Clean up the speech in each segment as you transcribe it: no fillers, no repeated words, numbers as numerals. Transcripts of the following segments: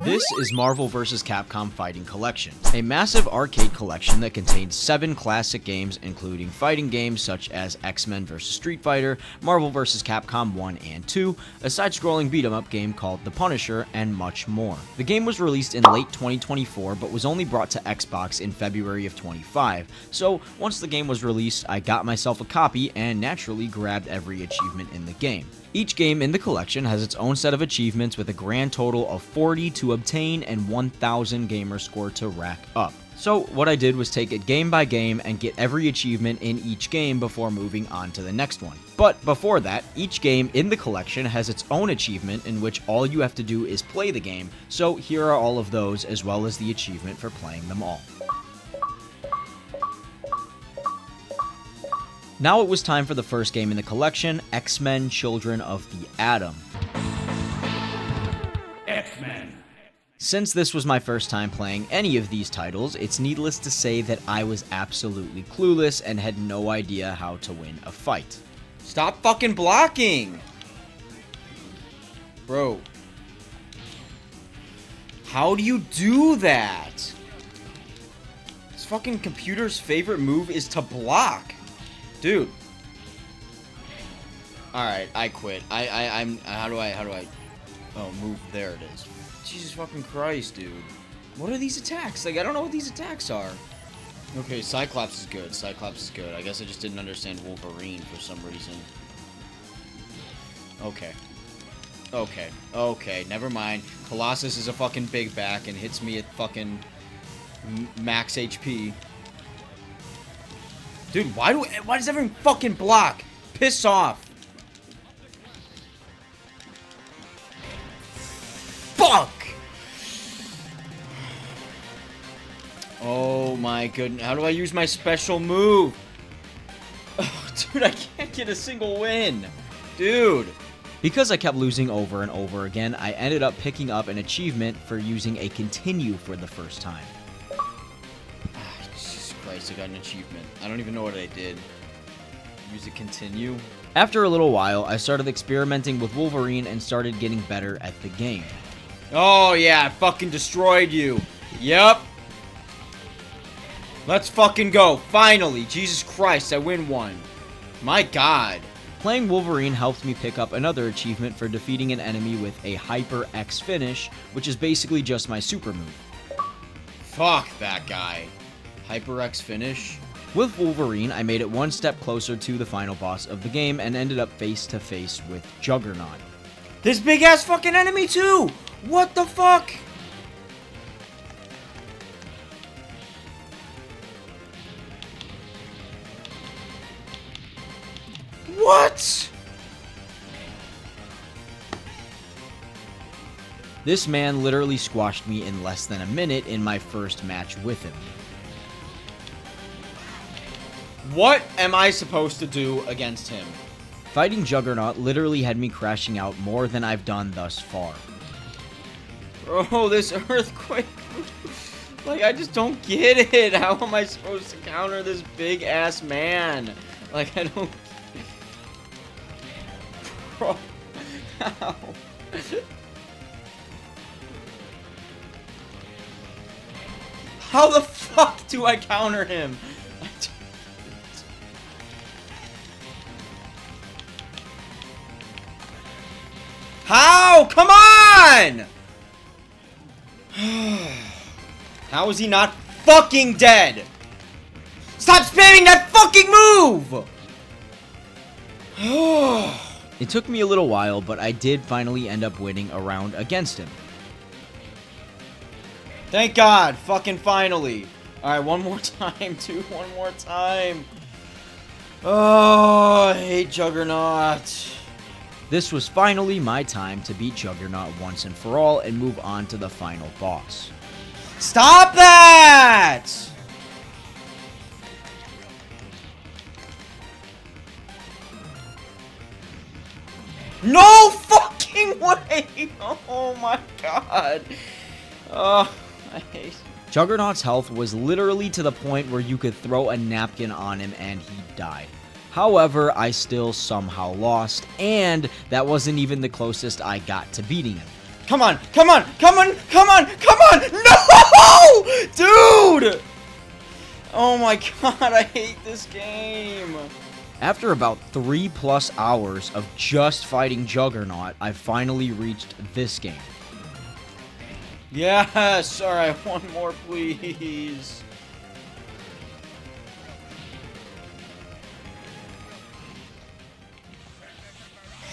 This is Marvel vs. Capcom Fighting Collection, a massive arcade collection that contains 7 classic games including fighting games such as X-Men vs. Street Fighter, Marvel vs. Capcom 1 and 2, a side-scrolling beat-em-up game called The Punisher, and much more. The game was released in late 2024 but was only brought to Xbox in February of 25, so once the game was released I got myself a copy and naturally grabbed every achievement in the game. Each game in the collection has its own set of achievements with a grand total of 40 to obtain and 1000 gamer score to rack up. So what I did was take it game by game and get every achievement in each game before moving on to the next one. But before that, each game in the collection has its own achievement in which all you have to do is play the game, so here are all of those as well as the achievement for playing them all. Now it was time for the first game in the collection, X-Men Children of the Atom. X-Men. Since this was my first time playing any of these titles, it's needless to say that I was absolutely clueless and had no idea how to win a fight. Stop fucking blocking! Bro. How do you do that? This fucking computer's favorite move is to block. Dude. Alright, I quit. I'm how do I oh, move, there it is. Jesus fucking Christ, dude. What are these attacks? Like, I don't know what these attacks are. Okay, Cyclops is good. Cyclops is good. I guess I just didn't understand Wolverine for some reason. Okay, never mind. Colossus is a fucking big back and hits me at fucking max HP. Dude, why does everyone fucking block? Piss off. Fuck! Oh my goodness. How do I use my special move? Oh, dude, I can't get a single win. Dude. Because I kept losing over and over again, I ended up picking up an achievement for using a continue for the first time. I got an achievement. I don't even know what I did. Use a continue. After a little while, I started experimenting with Wolverine and started getting better at the game. Oh yeah, I fucking destroyed you. Yep. Let's fucking go. Finally. Jesus Christ, I win one. My God. Playing Wolverine helped me pick up another achievement for defeating an enemy with a Hyper X finish, which is basically just my super move. Fuck that guy. Hyper X finish. With Wolverine, I made it one step closer to the final boss of the game and ended up face to face with Juggernaut. This big ass fucking enemy too! What the fuck? What? This man literally squashed me in less than a minute in my first match with him. What am I supposed to do against him? Fighting Juggernaut literally had me crashing out more than I've done thus far. Bro, this earthquake. Like, I just don't get it. How am I supposed to counter this big ass man? Like, I don't. Bro, how? How the fuck do I counter him? How? Come on! How is he not fucking dead? Stop spamming that fucking move! It took me a little while, but I did finally end up winning a round against him. Thank God, fucking finally. Alright, one more time, dude, one more time. Oh, I hate Juggernaut. This was finally my time to beat Juggernaut once and for all and move on to the final boss. Stop that! No fucking way! Oh my God. Oh, I hate. Juggernaut's health was literally to the point where you could throw a napkin on him and he died. However, I still somehow lost, and that wasn't even the closest I got to beating him. Come on, come on, come on, come on, come on! No! Dude! Oh my god, I hate this game. After about 3+ hours of just fighting Juggernaut, I finally reached this game. Yes! Alright, one more, please.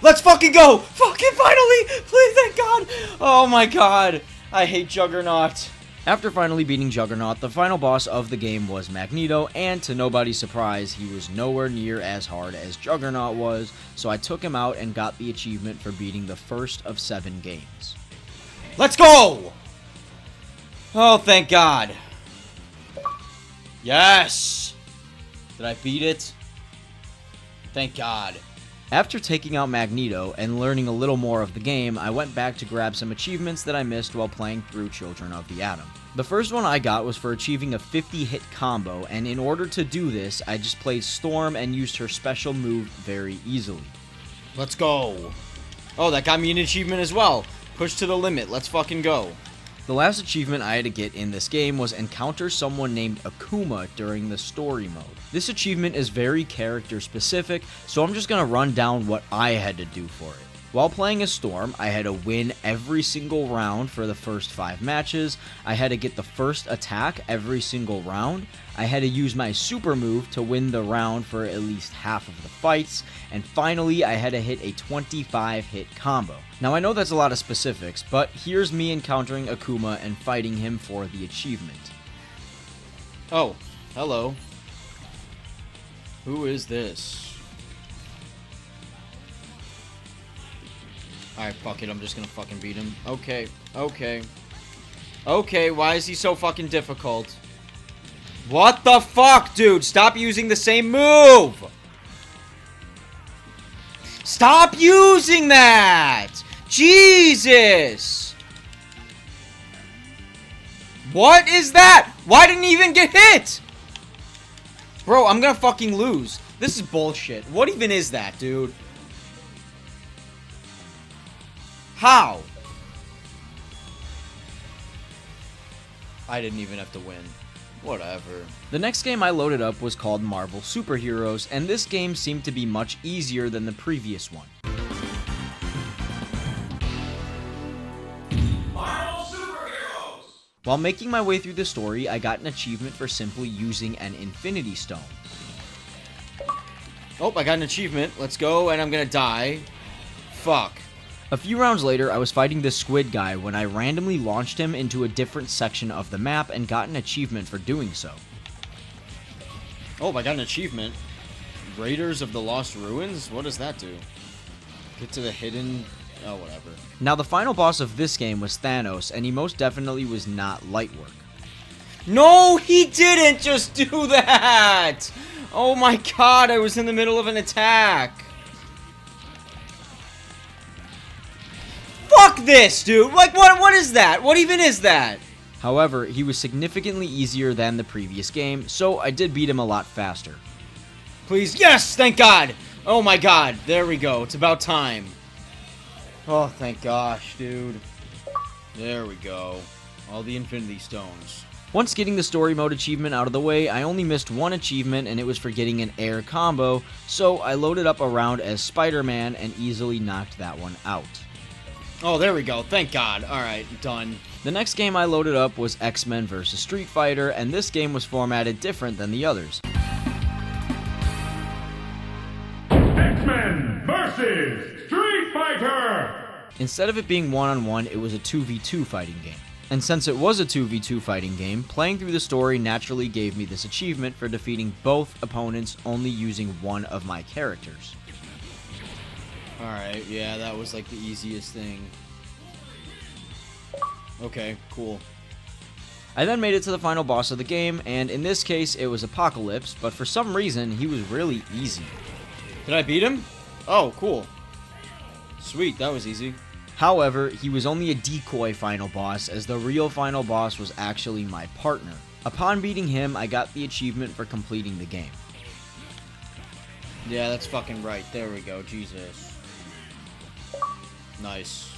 Let's fucking go! Fucking finally! Please, thank God! Oh my god. I hate Juggernaut. After finally beating Juggernaut, the final boss of the game was Magneto, and to nobody's surprise, he was nowhere near as hard as Juggernaut was, so I took him out and got the achievement for beating the first of 7 games. Let's go! Oh, thank God. Yes! Did I beat it? Thank God. After taking out Magneto and learning a little more of the game, I went back to grab some achievements that I missed while playing through Children of the Atom. The first one I got was for achieving a 50-hit combo, and in order to do this, I just played Storm and used her special move very easily. Let's go. Oh, that got me an achievement as well. Push to the limit. Let's fucking go. The last achievement I had to get in this game was encounter someone named Akuma during the story mode. This achievement is very character specific, so I'm just gonna run down what I had to do for it. While playing as Storm, I had to win every single round for the first 5 matches, I had to get the first attack every single round, I had to use my super move to win the round for at least half of the fights, and finally I had to hit a 25-hit combo. Now I know that's a lot of specifics, but here's me encountering Akuma and fighting him for the achievement. Oh, hello. Who is this? Alright, fuck it, I'm just gonna fucking beat him. Okay, okay. Okay, why is he so fucking difficult? What the fuck, dude? Stop using the same move! Stop using that! Jesus! What is that? Why didn't he even get hit? Bro, I'm gonna fucking lose. This is bullshit. What even is that, dude? How? I didn't even have to win. Whatever. The next game I loaded up was called Marvel Superheroes, and this game seemed to be much easier than the previous one. Marvel Superheroes! While making my way through the story, I got an achievement for simply using an Infinity Stone. Oh, I got an achievement. Let's go, and I'm gonna die. Fuck. A few rounds later, I was fighting this squid guy when I randomly launched him into a different section of the map and got an achievement for doing so. Oh, I got an achievement. Raiders of the Lost Ruins? What does that do? Get to the hidden... Oh, whatever. Now, the final boss of this game was Thanos, and he most definitely was not light work. No, he didn't just do that! Oh my god, I was in the middle of an attack. Fuck this, dude! Like, what is that? What even is that? However, he was significantly easier than the previous game, so I did beat him a lot faster. Please, yes! Thank God! Oh my god, there we go. It's about time. Oh, thank gosh, dude. There we go. All the Infinity Stones. Once getting the story mode achievement out of the way, I only missed one achievement, and it was for getting an air combo, so I loaded up a round as Spider-Man and easily knocked that one out. Oh, there we go. Thank God. Alright, done. The next game I loaded up was X-Men vs. Street Fighter, and this game was formatted different than the others. X-Men vs. Street Fighter! Instead of it being one-on-one, it was a 2v2 fighting game. And since it was a 2v2 fighting game, playing through the story naturally gave me this achievement for defeating both opponents only using one of my characters. Alright, yeah, that was like the easiest thing. Okay, cool. I then made it to the final boss of the game, and in this case, it was Apocalypse, but for some reason, he was really easy. Did I beat him? Oh, cool. Sweet, that was easy. However, he was only a decoy final boss, as the real final boss was actually my partner. Upon beating him, I got the achievement for completing the game. Yeah, that's fucking right. There we go. Jesus. Nice.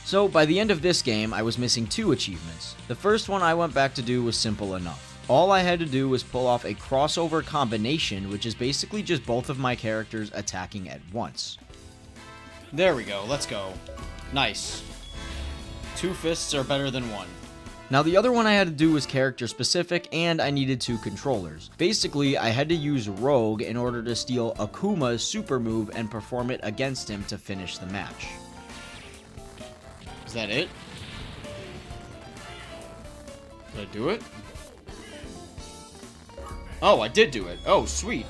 So by the end of this game, I was missing 2 achievements. The first one I went back to do was simple enough. All I had to do was pull off a crossover combination, which is basically just both of my characters attacking at once. There we go, let's go. Nice. 2 fists are better than 1. Now the other one I had to do was character specific, and I needed 2 controllers. Basically, I had to use Rogue in order to steal Akuma's super move and perform it against him to finish the match. Is that it? Did I do it? Oh, I did do it. Oh, sweet.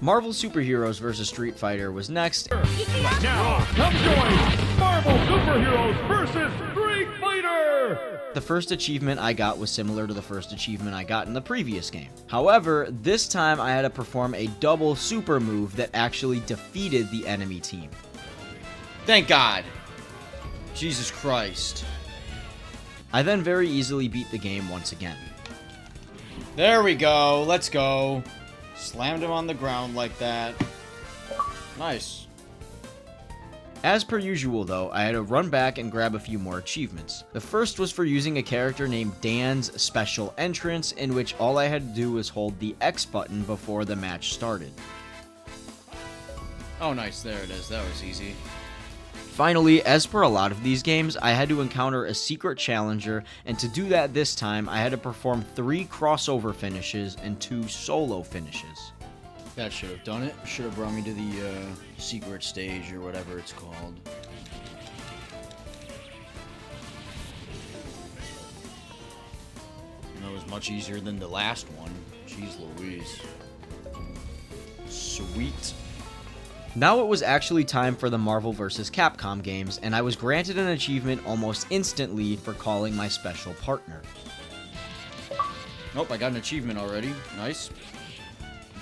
Marvel Superheroes vs. Street Fighter was next. Now, come join Marvel Superheroes versus Street Fighter! The first achievement I got was similar to the first achievement I got in the previous game. However, this time I had to perform a double super move that actually defeated the enemy team. Thank God. Jesus Christ. I then very easily beat the game once again. There we go. Let's go. Slammed him on the ground like that. Nice. As per usual though, I had to run back and grab a few more achievements. The first was for using a character named Dan's special entrance, in which all I had to do was hold the X button before the match started. Oh, nice. There it is. That was easy. Finally, as per a lot of these games, I had to encounter a secret challenger, and to do that this time, I had to perform 3 crossover finishes and 2 solo finishes. That should have done it. Should have brought me to the secret stage or whatever it's called. That was much easier than the last one. Jeez Louise. Sweet. Now it was actually time for the Marvel vs. Capcom games, and I was granted an achievement almost instantly for calling my special partner. Nope, I got an achievement already. Nice.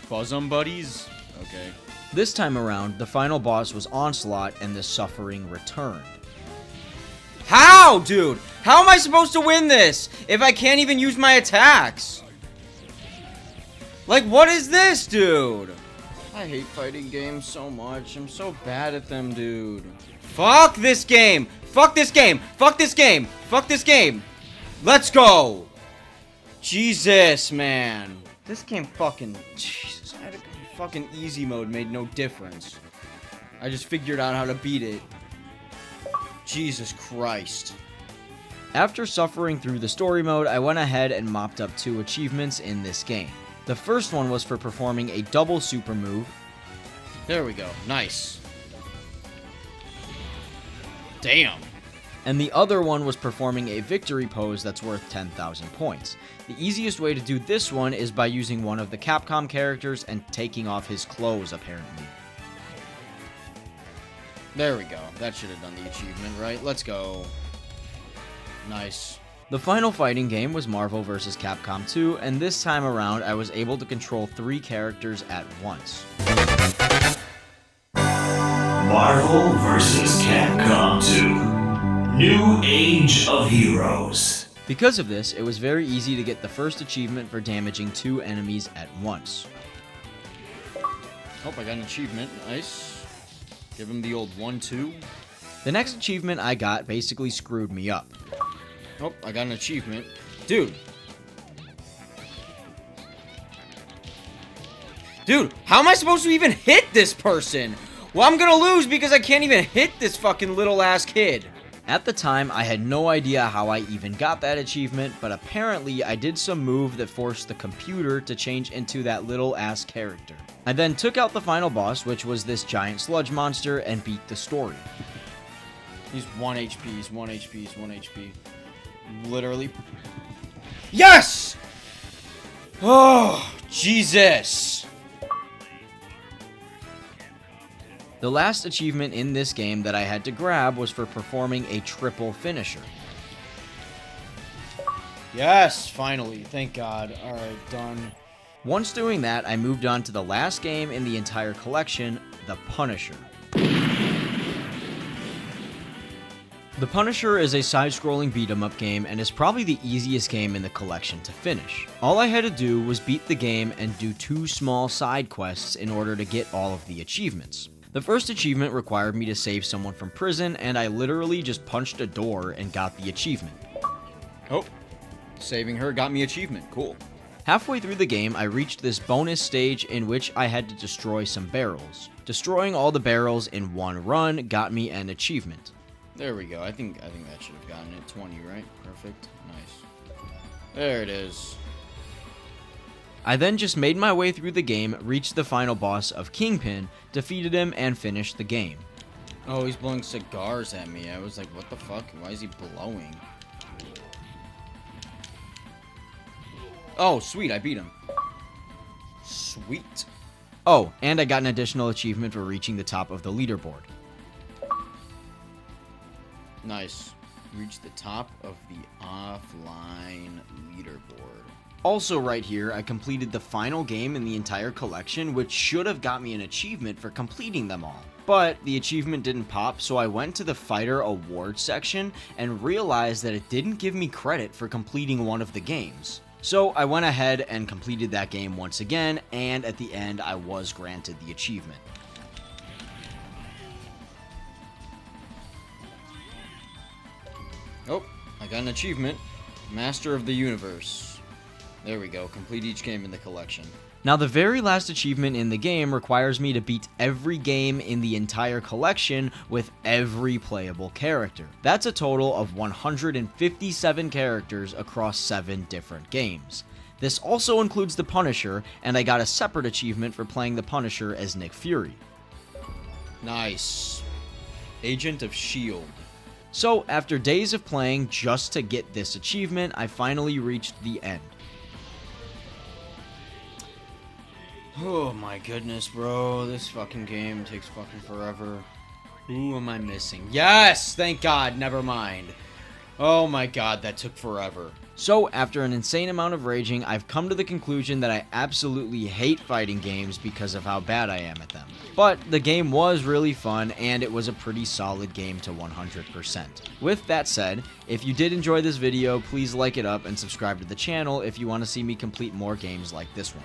Buzzum buddies. Okay. This time around, the final boss was Onslaught, and the suffering returned. How, dude? How am I supposed to win this if I can't even use my attacks? Like, what is this, dude? I hate fighting games so much. I'm so bad at them, dude. Fuck this game! Fuck this game! Fuck this game! Fuck this game! Let's go! Jesus, man. This game fucking... Jesus, I had a fucking easy mode made no difference. I just figured out how to beat it. Jesus Christ. After suffering through the story mode, I went ahead and mopped up 2 achievements in this game. The first one was for performing a double super move. There we go. Nice. Damn. And the other one was performing a victory pose that's worth 10,000 points. The easiest way to do this one is by using one of the Capcom characters and taking off his clothes, apparently. There we go. That should have done the achievement, right? Let's go. Nice. The final fighting game was Marvel vs. Capcom 2, and this time around I was able to control 3 characters at once. Marvel vs. Capcom 2. New Age of Heroes. Because of this, it was very easy to get the first achievement for damaging 2 enemies at once. Oh, I got an achievement. Nice. Give him the old 1-2. The next achievement I got basically screwed me up. Oh, I got an achievement. Dude. Dude, how am I supposed to even hit this person? Well, I'm gonna lose because I can't even hit this fucking little ass kid. At the time, I had no idea how I even got that achievement, but apparently I did some move that forced the computer to change into that little ass character. I then took out the final boss, which was this giant sludge monster, and beat the story. He's 1 HP, he's 1 HP, he's 1 HP. Literally. Yes! Oh, Jesus. The last achievement in this game that I had to grab was for performing a triple finisher. Yes, finally. Thank God. Alright, done. Once doing that, I moved on to the last game in the entire collection, The Punisher. The Punisher is a side-scrolling beat-em-up game and is probably the easiest game in the collection to finish. All I had to do was beat the game and do 2 small side quests in order to get all of the achievements. The first achievement required me to save someone from prison, and I literally just punched a door and got the achievement. Oh, saving her got me achievement. Cool. Halfway through the game, I reached this bonus stage in which I had to destroy some barrels. Destroying all the barrels in one run got me an achievement. There we go. I think that should have gotten it. 20, right? Perfect. Nice. There it is. I then just made my way through the game, reached the final boss of Kingpin, defeated him, and finished the game. Oh, he's blowing cigars at me. I was like, what the fuck? Why is he blowing? Oh, sweet. I beat him. Sweet. Oh, and I got an additional achievement for reaching the top of the leaderboard. Nice. Reach the top of the offline leaderboard. Also right here, I completed the final game in the entire collection, which should have got me an achievement for completing them all. But the achievement didn't pop, so I went to the Fighter Awards section and realized that it didn't give me credit for completing one of the games. So I went ahead and completed that game once again, and at the end I was granted the achievement. Oh, I got an achievement. Master of the Universe. There we go. Complete each game in the collection. Now the very last achievement in the game requires me to beat every game in the entire collection with every playable character. That's a total of 157 characters across 7 different games. This also includes the Punisher, and I got a separate achievement for playing the Punisher as Nick Fury. Nice. Agent of S.H.I.E.L.D. So after days of playing just to get this achievement, I finally reached the end. Oh my goodness, bro. This fucking game takes fucking forever. Who am I missing? Yes! Thank God. Never mind. Oh my God, that took forever. So after an insane amount of raging, I've come to the conclusion that I absolutely hate fighting games because of how bad I am at them. But the game was really fun, and it was a pretty solid game to 100%. With that said, if you did enjoy this video, please like it up and subscribe to the channel if you want to see me complete more games like this one.